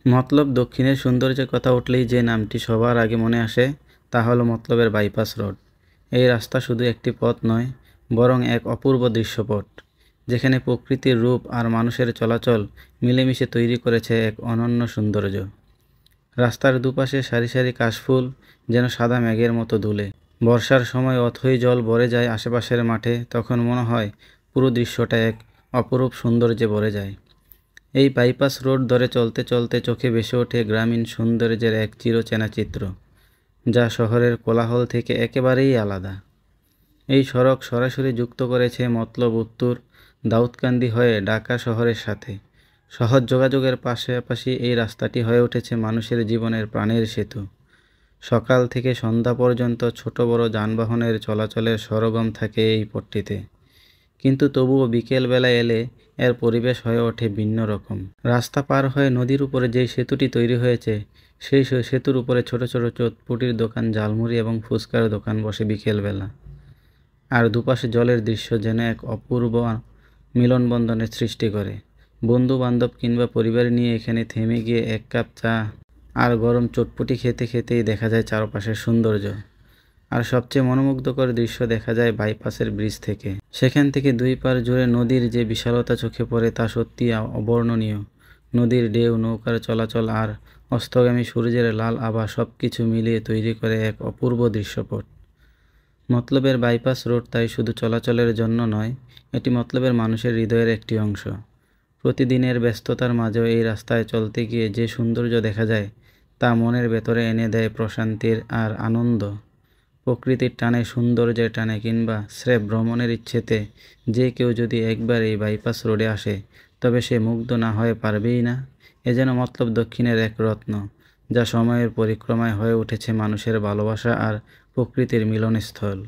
মতলব দক্ষিণের সৌন্দর্যের কথা উঠলেই যে নামটি সবার আগে মনে আসে তা হলো মতলবের বাইপাস রোড। এই রাস্তা শুধু একটি পথ নয়, বরং এক অপূর্ব দৃশ্যপট, যেখানে প্রকৃতির রূপ আর মানুষের চলাচল মিলেমিশে তৈরি করেছে এক অনন্য সৌন্দর্য। রাস্তার দুপাশে সারি সারি কাশফুল যেন সাদা মেঘের মতো দুলে। বর্ষার সময় অথই জল ভরে যায় আশেপাশের মাঠে, তখন মনে হয় পুরো দৃশ্যটা এক অপরূপ সৌন্দর্যে ভরে যায়। এই বাইপাস রোড ধরে চলতে চলতে চোখে ভেসে ওঠে গ্রামীণ সৌন্দর্যের এক চিরচেনা চিত্র, যা শহরের কোলাহল থেকে একেবারেই আলাদা। এই সড়ক সরাসরি যুক্ত করেছে মতলব উত্তর দাউদকান্দি হয়ে ঢাকা শহরের সাথে। সহজ যোগাযোগের পাশাপাশি এই রাস্তাটি হয়ে উঠেছে মানুষের জীবনের প্রাণের সেতু। সকাল থেকে সন্ধ্যা পর্যন্ত ছোট বড় যানবাহনের চলাচলের সরগম থাকে এই পথটিতে। কিন্তু তবুও বিকেলবেলা এলে এর পরিবেশ হয়ে ওঠে ভিন্ন রকম। রাস্তা পার হয়ে নদীর উপরে যেই সেতুটি তৈরি হয়েছে, সেই সেতুর উপরে ছোট ছোট চটপটির দোকান, ঝালমুড়ি এবং ফুচকার দোকান বসে বিকেলবেলা। আর দুপাশে জলের দৃশ্য যেন এক অপূর্ব মিলনবন্ধনের সৃষ্টি করে। বন্ধু বান্ধব কিংবা পরিবার নিয়ে এখানে থেমে গিয়ে এক কাপ চা আর গরম চটপটি খেতে খেতেই দেখা যায় চারপাশের সৌন্দর্য। আর সবচেয়ে মনোমুগ্ধকর দৃশ্য দেখা যায় বাইপাসের ব্রিজ থেকে। সেখান থেকে দুই পার জুড়ে নদীর যে বিশালতা চোখে পড়ে তা সত্যি অবর্ণনীয়। নদীর ঢেউ, নৌকার চলাচল আর অস্তগামী সূর্যের লাল আভা সবকিছু মিলিয়ে তৈরি করে এক অপূর্ব দৃশ্যপট। মতলবের বাইপাস রোড তাই শুধু চলাচলের জন্য নয়, এটি মতলবের মানুষের হৃদয়ের একটি অংশ। প্রতিদিনের ব্যস্ততার মাঝেও এই রাস্তায় চলতে গিয়ে যে সৌন্দর্য দেখা যায়, তা মনের ভেতরে এনে দেয় প্রশান্তির আর আনন্দ। প্রকৃতির টানে, সৌন্দর্যের টানে কিংবা স্রেফ ভ্রমণের ইচ্ছেতে যে কেউ যদি একবার এই বাইপাস রোডে আসে, তবে সে মুগ্ধ না হয়ে পারবেই না। এ যেন মতলব দক্ষিণের এক রত্ন, যা সময়ের পরিক্রমায় হয়ে উঠেছে মানুষের ভালোবাসা আর প্রকৃতির মিলনস্থল।